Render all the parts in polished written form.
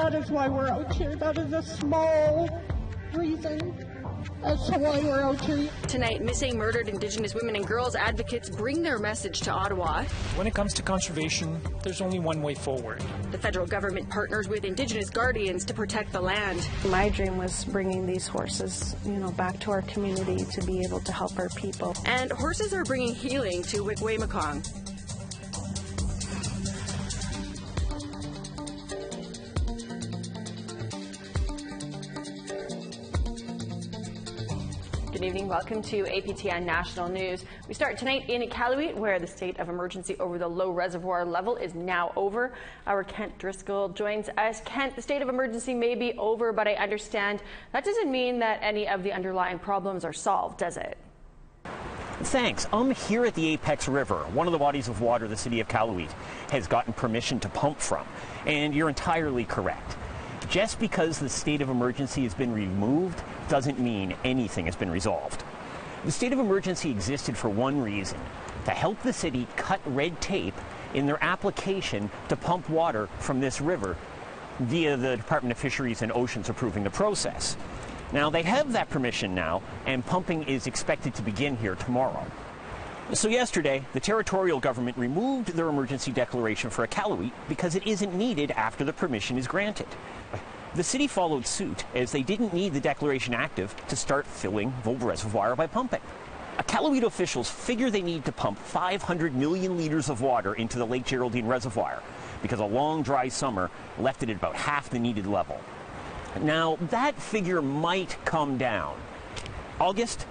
That is why we're out here. That is a small reason as to why we're out here. Tonight, missing, murdered Indigenous women and girls advocates bring their message to Ottawa. When it comes to conservation, there's only one way forward. The federal government partners with Indigenous guardians to protect the land. My dream was bringing these horses, back to our community to be able to help our people. And horses are bringing healing to Wikwemekong. Good evening. Welcome to APTN National News. We start tonight in Iqaluit, where the state of emergency over the low reservoir level is now over. Our Kent Driscoll joins us. Kent, the state of emergency may be over, but I understand that doesn't mean that any of the underlying problems are solved, does it? Thanks. I'm here at the Apex River, one of the bodies of water the city of Iqaluit has gotten permission to pump from. And you're entirely correct. Just because the state of emergency has been removed doesn't mean anything has been resolved. The state of emergency existed for one reason: to help the city cut red tape in their application to pump water from this river via the Department of Fisheries and Oceans approving the process. Now, they have that permission now, and pumping is expected to begin here tomorrow. So yesterday, the territorial government removed their emergency declaration for Iqaluit because it isn't needed after the permission is granted. The city followed suit, as they didn't need the declaration active to start filling the reservoir by pumping. Iqaluit officials figure they need to pump 500 million liters of water into the Lake Geraldine Reservoir because a long, dry summer left it at about half the needed level. Now, that figure might come down. August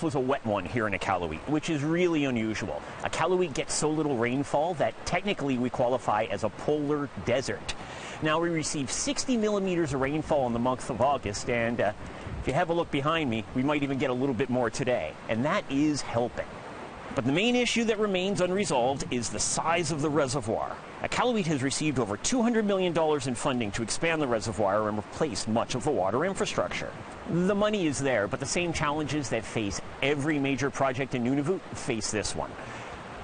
was a wet one here in Iqaluit, which is really unusual. Iqaluit gets so little rainfall that technically we qualify as a polar desert. Now, we received 60 millimeters of rainfall in the month of August, and if you have a look behind me, we might even get a little bit more today, and that is helping. But the main issue that remains unresolved is the size of the reservoir. Iqaluit has received over $200 million in funding to expand the reservoir and replace much of the water infrastructure. The money is there, but the same challenges that face every major project in Nunavut face this one.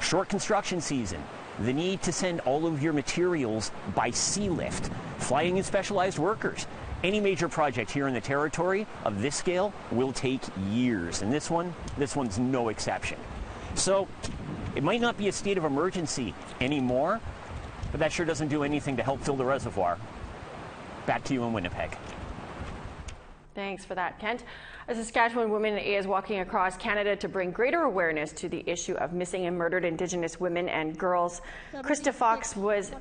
Short construction season, the need to send all of your materials by sea lift, flying in specialized workers. Any major project here in the territory of this scale will take years, and this one's no exception. So it might not be a state of emergency anymore, but that sure doesn't do anything to help fill the reservoir. Back to you in Winnipeg. Thanks for that, Kent. A Saskatchewan woman is walking across Canada to bring greater awareness to the issue of missing and murdered Indigenous women and girls. Krista Fox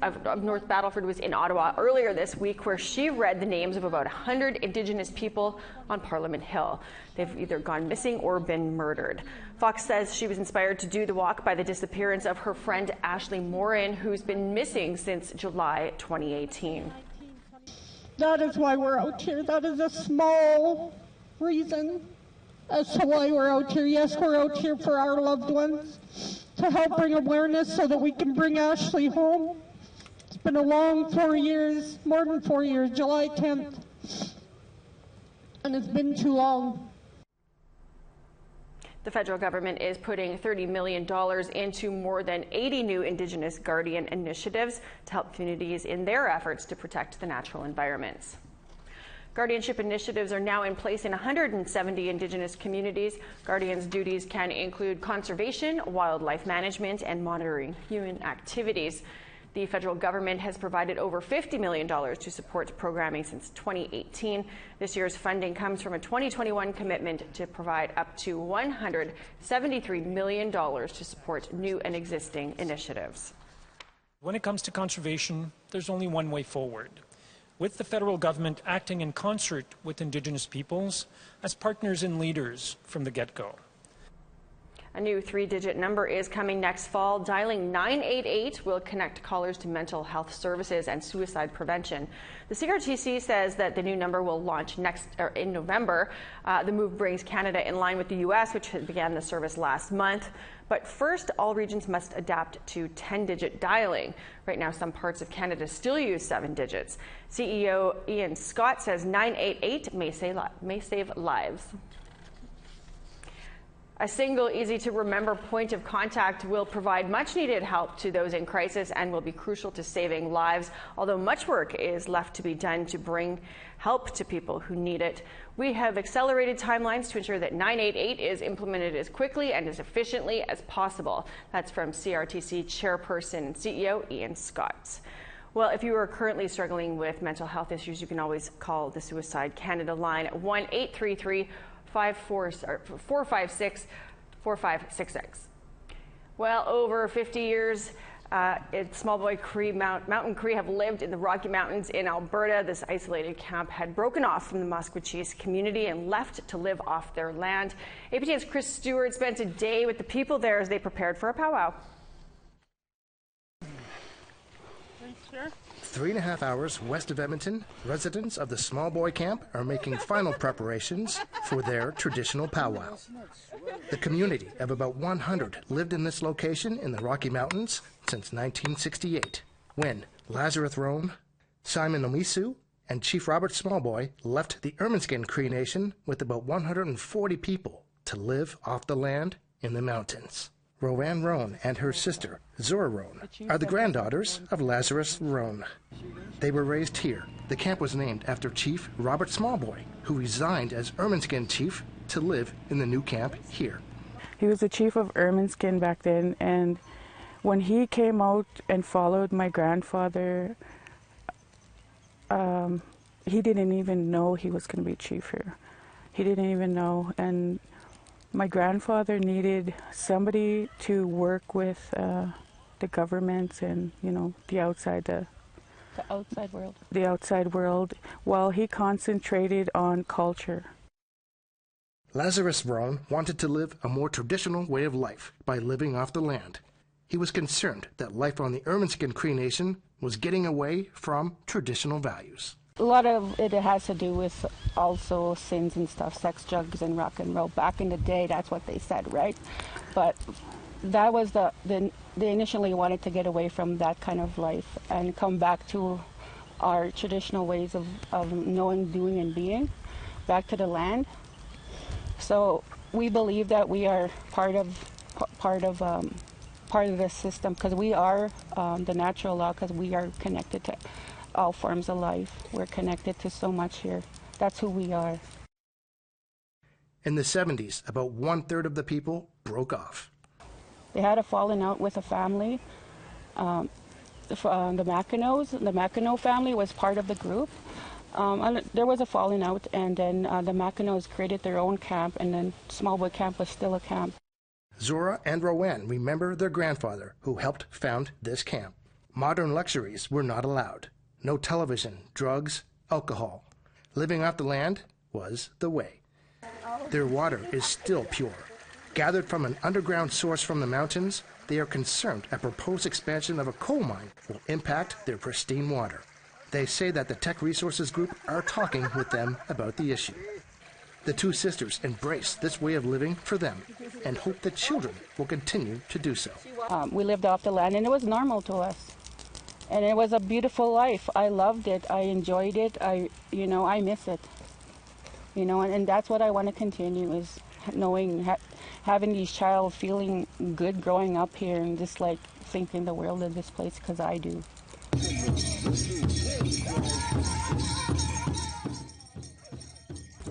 of North Battleford was in Ottawa earlier this week, where she read the names of about 100 Indigenous people on Parliament Hill. They've either gone missing or been murdered. Fox says she was inspired to do the walk by the disappearance of her friend Ashley Morin, who's been missing since July 2018. That is why we're out here. That is a small reason as to why we're out here. Yes, we're out here for our loved ones, to help bring awareness so that we can bring Ashley home. It's been a long 4 years, more than 4 years, July 10th, and it's been too long. The federal government is putting $30 million into more than 80 new Indigenous guardian initiatives to help communities in their efforts to protect the natural environments. Guardianship initiatives are now in place in 170 Indigenous communities. Guardians' duties can include conservation, wildlife management, and monitoring human activities. The federal government has provided over $50 million to support programming since 2018. This year's funding comes from a 2021 commitment to provide up to $173 million to support new and existing initiatives. When it comes to conservation, there's only one way forward, with the federal government acting in concert with Indigenous peoples as partners and leaders from the get-go. A new 3-digit number is coming next fall. Dialing 988 will connect callers to mental health services and suicide prevention. The CRTC says that the new number will launch in November. The move brings Canada in line with the U.S., which began the service last month. But first, all regions must adapt to 10-digit dialing. Right now, some parts of Canada still use 7 digits. CEO Ian Scott says 988 may save lives. A single, easy-to-remember point of contact will provide much-needed help to those in crisis and will be crucial to saving lives, although much work is left to be done to bring help to people who need it. We have accelerated timelines to ensure that 988 is implemented as quickly and as efficiently as possible. That's from CRTC Chairperson and CEO Ian Scott. Well, if you are currently struggling with mental health issues, you can always call the Suicide Canada line at 1-833-456-4566. Well, over 50 years, Small Boy Cree, Mountain Cree have lived in the Rocky Mountains in Alberta. This isolated camp had broken off from the Musqueam community and left to live off their land. APTN's Chris Stewart spent a day with the people there as they prepared for a powwow. 3.5 hours west of Edmonton, residents of the Small Boy Camp are making final preparations for their traditional powwow. The community of about 100 lived in this location in the Rocky Mountains since 1968, when Lazarus Roan, Simon Omisu, and Chief Robert Smallboy left the Ermineskin Cree Nation with about 140 people to live off the land in the mountains. Rowan Roan and her sister, Zora Roan, are the granddaughters of Lazarus Roan. They were raised here. The camp was named after Chief Robert Smallboy, who resigned as Ermineskin chief to live in the new camp here. He was the chief of Ermineskin back then, and when he came out and followed my grandfather, he didn't even know he was going to be chief here. He didn't even know, and my grandfather needed somebody to work with the governments and, you know, the outside world, while he concentrated on culture. Lazarus Roan wanted to live a more traditional way of life by living off the land. He was concerned that life on the Ermineskin Cree Nation was getting away from traditional values. A lot of it has to do with also sins and stuff, sex, drugs, and rock and roll. Back in the day, that's what they said, right? But that was they initially wanted to get away from that kind of life and come back to our traditional ways of knowing, doing, and being, back to the land. So we believe that we are part of the system, because we are the natural law, because we are connected to all forms of life. We're connected to so much here. That's who we are. In the 70s, about 1/3 of the people broke off. They had a falling out with a family. The Mackinac family was part of the group. There was a falling out, and then the Mackinacs created their own camp, and then Small Boy Camp was still a camp. Zora and Rowan remember their grandfather, who helped found this camp. Modern luxuries were not allowed. No television, drugs, alcohol. Living off the land was the way. Their water is still pure. Gathered from an underground source from the mountains, they are concerned a proposed expansion of a coal mine will impact their pristine water. They say that the Tech Resources Group are talking with them about the issue. The two sisters embrace this way of living for them and hope that children will continue to do so. We lived off the land, and it was normal to us. And it was a beautiful life. I loved it. I enjoyed it. I miss it. And that's what I want to continue, is knowing, having these child feeling good growing up here and just like thinking the world of this place, because I do.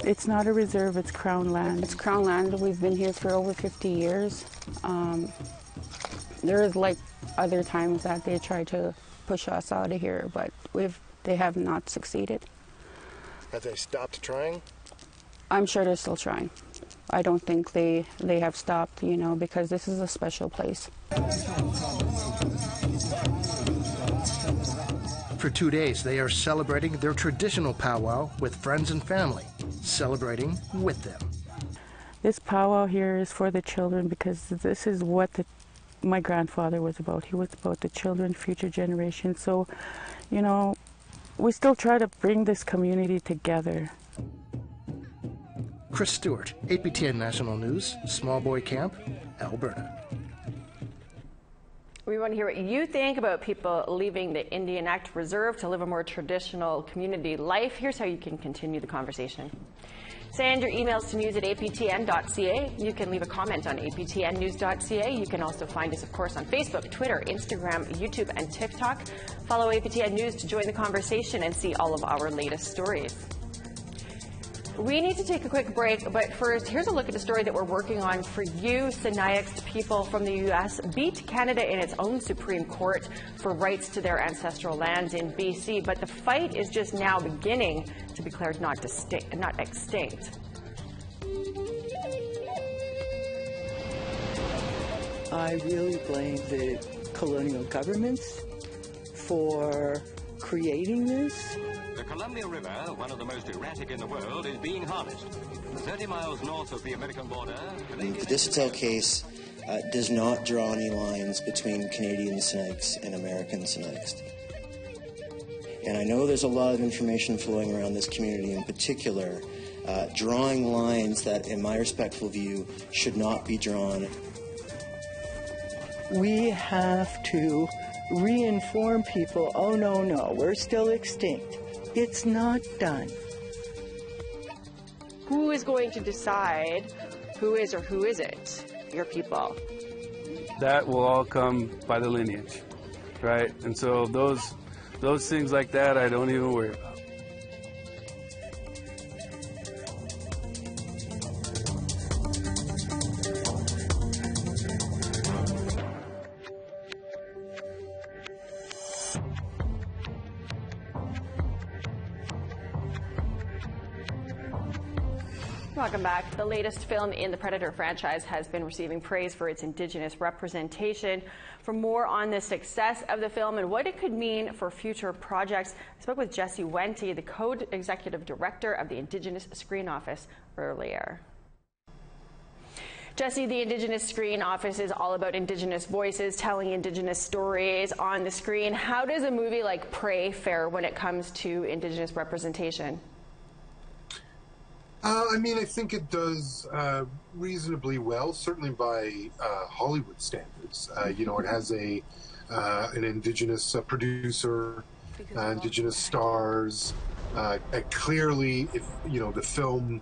It's not a reserve, it's Crown land. It's Crown land. We've been here for over 50 years. There's like other times that they try to push us out of here, but they have not succeeded. Have they stopped trying? I'm sure they're still trying. I don't think they have stopped, because this is a special place. For 2 days, they are celebrating their traditional powwow with friends and family, celebrating with them. This powwow here is for the children, because this is what my grandfather was about. He was about the children, future generations. So, we still try to bring this community together. Chris Stewart, APTN National News, Small Boy Camp, Alberta. We want to hear what you think about people leaving the Indian Act Reserve to live a more traditional community life. Here's how you can continue the conversation. Send your emails to news@aptn.ca. You can leave a comment on aptnnews.ca. You can also find us, of course, on Facebook, Twitter, Instagram, YouTube, and TikTok. Follow APTN News to join the conversation and see all of our latest stories. We need to take a quick break, but first, here's a look at a story that we're working on for you. Sinixt people from the U.S. beat Canada in its own Supreme Court for rights to their ancestral lands in BC, but the fight is just now beginning to be declared not extinct. I really blame the colonial governments for creating this. The Columbia River, one of the most erratic in the world, is being harnessed. 30 miles north of the American border... The Distel case does not draw any lines between Canadian Sinixt and American Sinixt. And I know there's a lot of information flowing around this community in particular, drawing lines that, in my respectful view, should not be drawn. We have to re-inform people, oh no, we're still extinct. It's not done. Who is going to decide who is or who isn't your people? That will all come by the lineage, right? And so those things like that, I don't even worry about. Welcome back. The latest film in the Predator franchise has been receiving praise for its Indigenous representation. For more on the success of the film and what it could mean for future projects, I spoke with Jesse Wente, the co-executive director of the Indigenous Screen Office, earlier. Jesse, the Indigenous Screen Office is all about Indigenous voices, telling Indigenous stories on the screen. How does a movie like Prey fare when it comes to Indigenous representation? I think it does reasonably well, certainly by Hollywood standards. It has an Indigenous producer, Indigenous stars. Clearly, the film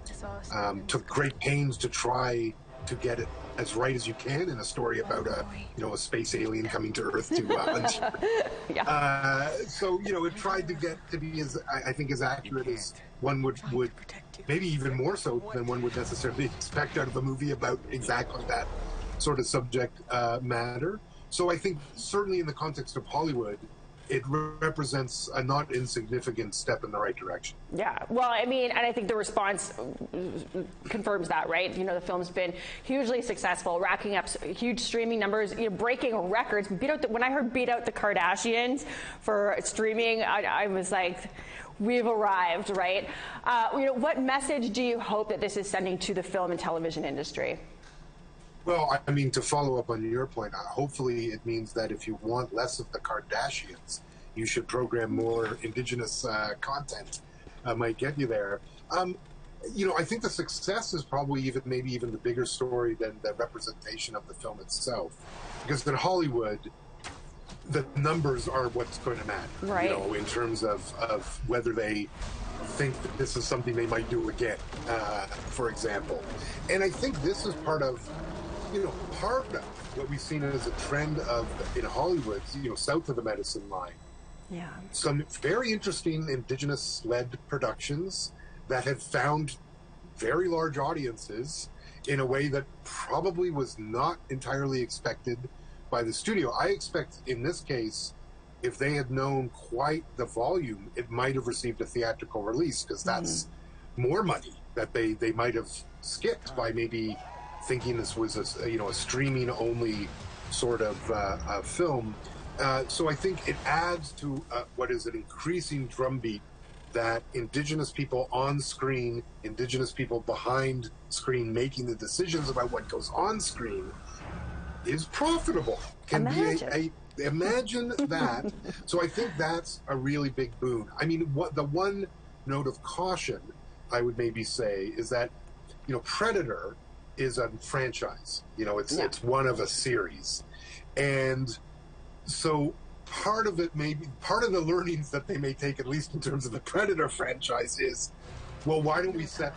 took great pains to try to get it as right as you can in a story about a space alien coming to Earth to hunt. So it tried to get to be as accurate as one would maybe even more so than one would necessarily expect out of a movie about exactly that sort of subject matter. So I think certainly in the context of Hollywood, it represents a not insignificant step in the right direction. Yeah, well, and I think the response confirms that, right? The film's been hugely successful, racking up huge streaming numbers, breaking records. When I heard beat out the Kardashians for streaming, I was like, we've arrived, right? What message do you hope that this is sending to the film and television industry? Well, to follow up on your point, hopefully it means that if you want less of the Kardashians, you should program more Indigenous content. Might get you there. I think the success is probably maybe even the bigger story than the representation of the film itself. Because in Hollywood, the numbers are what's going to matter, right? In terms of whether they think that this is something they might do again, for example. And I think this is part of what we've seen as a trend in Hollywood, south of the Medicine Line. Yeah. Some very interesting Indigenous-led productions that have found very large audiences in a way that probably was not entirely expected by the studio. I expect in this case, if they had known quite the volume, it might have received a theatrical release, because that's more money that they might have skipped by maybe thinking this was a streaming only sort of film. So I think it adds to what is an increasing drumbeat that Indigenous people on screen, Indigenous people behind screen making the decisions about what goes on screen is profitable. Imagine that. So I think that's a really big boon. The one note of caution I would maybe say is that, Predator is a franchise. It's one of a series. And so part of the learnings that they may take, at least in terms of the Predator franchise, is, well, why don't we set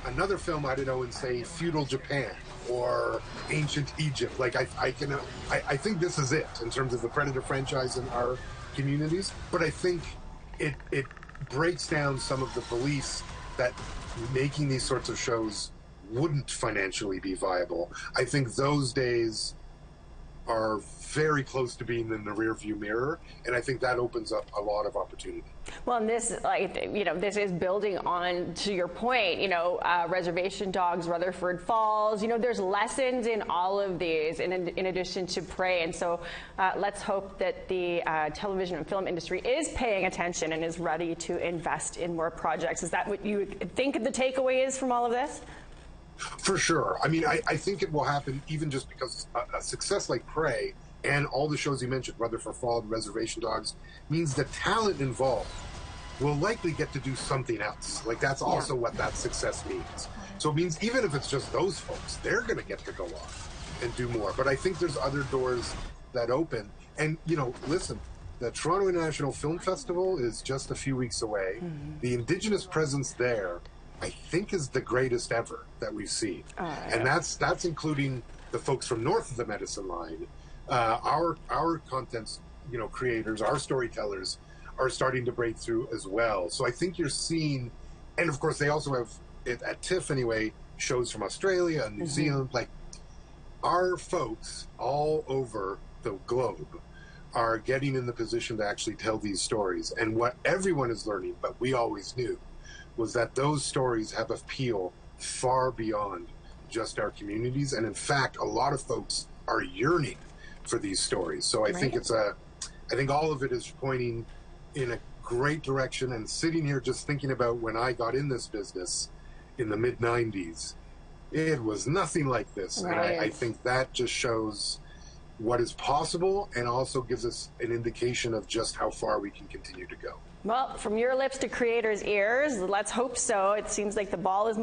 another film, I don't know, in say feudal Japan or ancient Egypt. Like I think this is it in terms of the Predator franchise in our communities. But I think it breaks down some of the beliefs that making these sorts of shows wouldn't financially be viable. I think those days are very close to being in the rearview mirror, and I think that opens up a lot of opportunity. Well, and this, this is building on to your point. Reservation Dogs, Rutherford Falls. There's lessons in all of these, in addition to Prey. And so, let's hope that the television and film industry is paying attention and is ready to invest in more projects. Is that what you think the takeaway is from all of this? For sure. I mean, I think it will happen even just because a success like Prey and all the shows you mentioned, Rutherford Falls, Reservation Dogs, means the talent involved will likely get to do something else. Like, that's also what that success means. So it means even if it's just those folks, they're going to get to go off and do more. But I think there's other doors that open. And, listen, the Toronto International Film Festival is just a few weeks away. Mm-hmm. The Indigenous presence there, I think, is the greatest ever that we've seen. And that's including the folks from north of the Medicine Line. Our content, creators, our storytellers are starting to break through as well. So I think you're seeing, and of course they also have, at TIFF anyway, shows from Australia and New Zealand. Like, our folks all over the globe are getting in the position to actually tell these stories. And what everyone is learning, but we always knew, was that those stories have appeal far beyond just our communities. And in fact, a lot of folks are yearning for these stories. So I think I think all of it is pointing in a great direction. And sitting here just thinking about when I got in this business in the mid-90s, it was nothing like this. Right. And I think that just shows what is possible and also gives us an indication of just how far we can continue to go. Well, from your lips to creators' ears, let's hope so. It seems like the ball is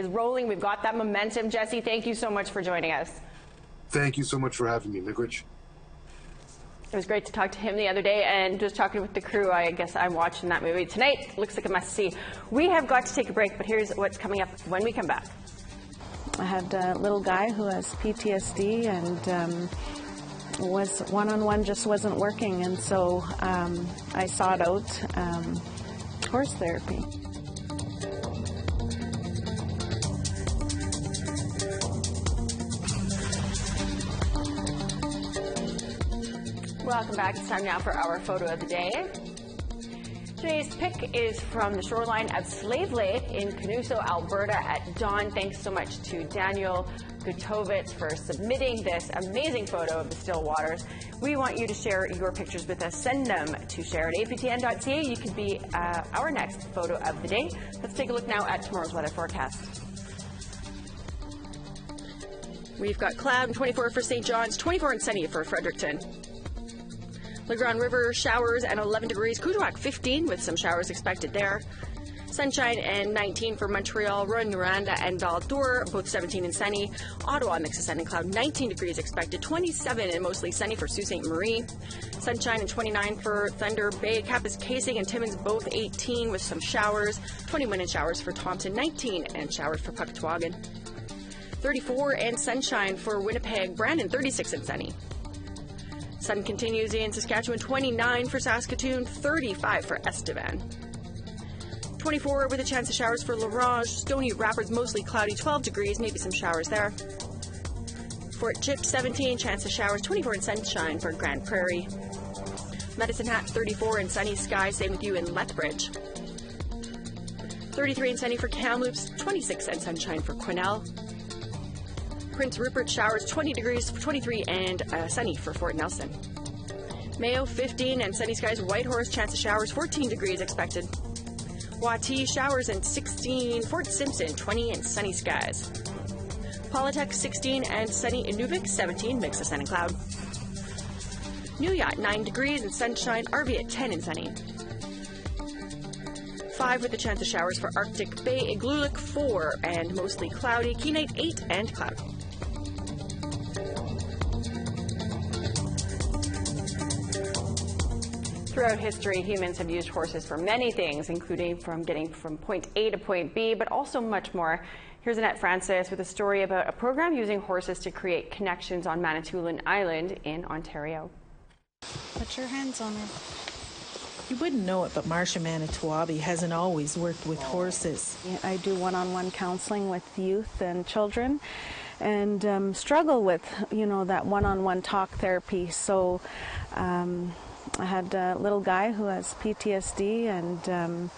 rolling. We've got that momentum. Jesse, thank you so much for joining us. Thank you so much for having me, Miigwech. It was great to talk to him the other day, and just talking with the crew, I guess I'm watching that movie tonight. Looks like a must-see. We have got to take a break, but here's what's coming up when we come back. I had a little guy who has PTSD, and was one-on-one just wasn't working, and so I sought out horse therapy. Welcome back. It's time now for our photo of the day. Today's pic is from the shoreline of Slave Lake in Canuso, Alberta at dawn. Thanks so much to Daniel Gutovitz for submitting this amazing photo of the still waters. We want you to share your pictures with us. Send them to share@aptn.ca. You can be our next photo of the day. Let's take a look now at tomorrow's weather forecast. We've got cloud and 24 for St. John's, 24 and sunny for Fredericton. Le Grand River, showers and 11 degrees. Kuujjuaq, 15 with some showers expected there. Sunshine and 19 for Montreal, Rouyn-Noranda and Val-d'Or, both 17 and sunny. Ottawa, mix of sun and cloud, 19 degrees expected. 27 and mostly sunny for Sault Ste. Marie. Sunshine and 29 for Thunder Bay. Kapuskasing and Timmins, both 18 with some showers. 21 and showers for Thompson, 19 and showers for Puckatawagan. 34 and sunshine for Winnipeg. Brandon, 36 and sunny. Sun continues in Saskatchewan, 29 for Saskatoon, 35 for Estevan. 24 with a chance of showers for La Ronge. Stony Rapids, mostly cloudy, 12 degrees, maybe some showers there. Fort Chip, 17, chance of showers, 24 and sunshine for Grand Prairie. Medicine Hat, 34 and sunny skies, same with you in Lethbridge. 33 and sunny for Kamloops, 26 and sunshine for Quesnel. Prince Rupert, showers, 20 degrees, 23 and sunny for Fort Nelson. Mayo, 15 and sunny skies. Whitehorse, chance of showers, 14 degrees expected. Wati, showers and 16. Fort Simpson, 20 and sunny skies. Polytech, 16 and sunny. Inuvik, 17, mix of sun and cloud. New Yacht, 9 degrees and sunshine. Arviat, 10 and sunny. 5 with a chance of showers for Arctic Bay. Iqaluit, 4 and mostly cloudy. Kenite, 8 and cloudy. Throughout history, humans have used horses for many things, including getting from point A to point B, but also much more. Here's Annette Francis with a story about a program using horses to create connections on Manitoulin Island in Ontario. Put your hands on her. You wouldn't know it, but Marcia Manitowabi hasn't always worked with horses. I do one-on-one counseling with youth and children, and struggle with, that one-on-one talk therapy. So I had a little guy who has PTSD, and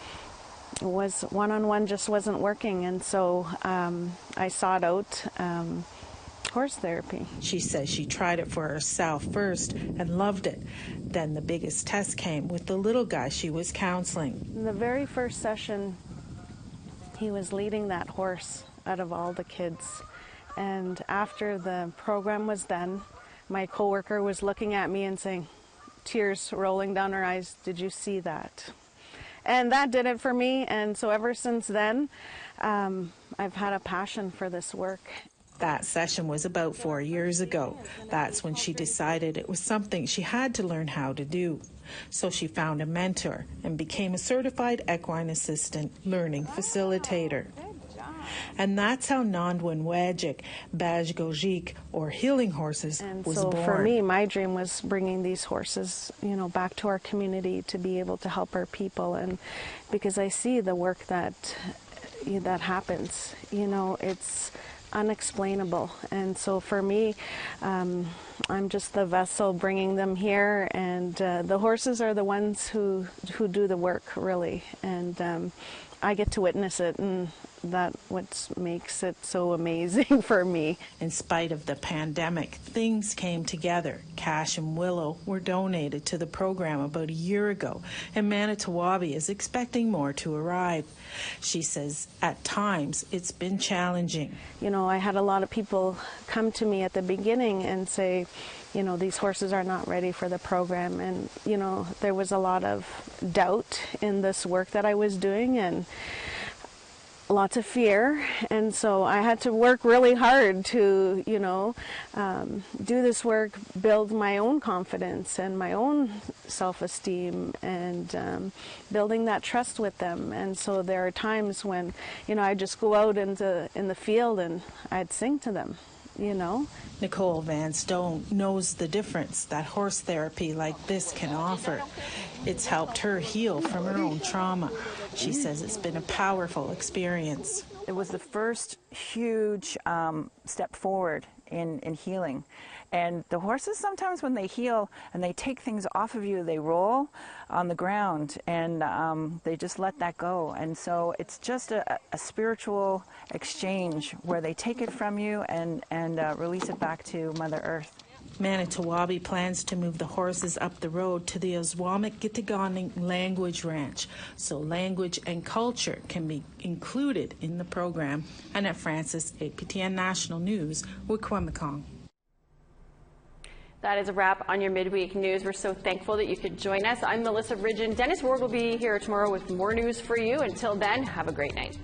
was one-on-one just wasn't working, and so I sought out horse therapy. She says she tried it for herself first and loved it. Then the biggest test came with the little guy she was counseling. In the very first session, he was leading that horse out of all the kids. And after the program was done, my coworker was looking at me and saying, tears rolling down her eyes, "Did you see that?" And that did it for me. And so ever since then, I've had a passion for this work. That session was about 4 years ago. That's when she decided it was something she had to learn how to do. So she found a mentor and became a certified equine assistant learning facilitator. And that's how MMIWG, Bajgojik, or healing horses, was born. For me, my dream was bringing these horses, back to our community to be able to help our people. And because I see the work that happens, it's unexplainable. And so for me, I'm just the vessel bringing them here, and the horses are the ones who do the work, really. And I get to witness it, and that's what makes it so amazing for me. In spite of the pandemic, things came together. Cash and Willow were donated to the program about a year ago, and Manitowabi is expecting more to arrive. She says at times it's been challenging. I had a lot of people come to me at the beginning and say, these horses are not ready for the program. And, there was a lot of doubt in this work that I was doing, and lots of fear. And so I had to work really hard to, do this work, build my own confidence and my own self-esteem, and building that trust with them. And so there are times when, I'd just go out in the field and I'd sing to them. Nicole Van Stone knows the difference that horse therapy like this can offer. It's helped her heal from her own trauma. She says it's been a powerful experience. It was the first huge step forward in healing. And the horses, sometimes when they heal and they take things off of you, they roll on the ground, and they just let that go. And so it's just a spiritual exchange where they take it from you and release it back to Mother Earth. Manitowabi plans to move the horses up the road to the Ozwamik-Gittiganing Language Ranch, so language and culture can be included in the program. Annette Francis, APTN National News, Wikwemikong. That is a wrap on your midweek news. We're so thankful that you could join us. I'm Melissa Ridgen. Dennis Ward will be here tomorrow with more news for you. Until then, have a great night.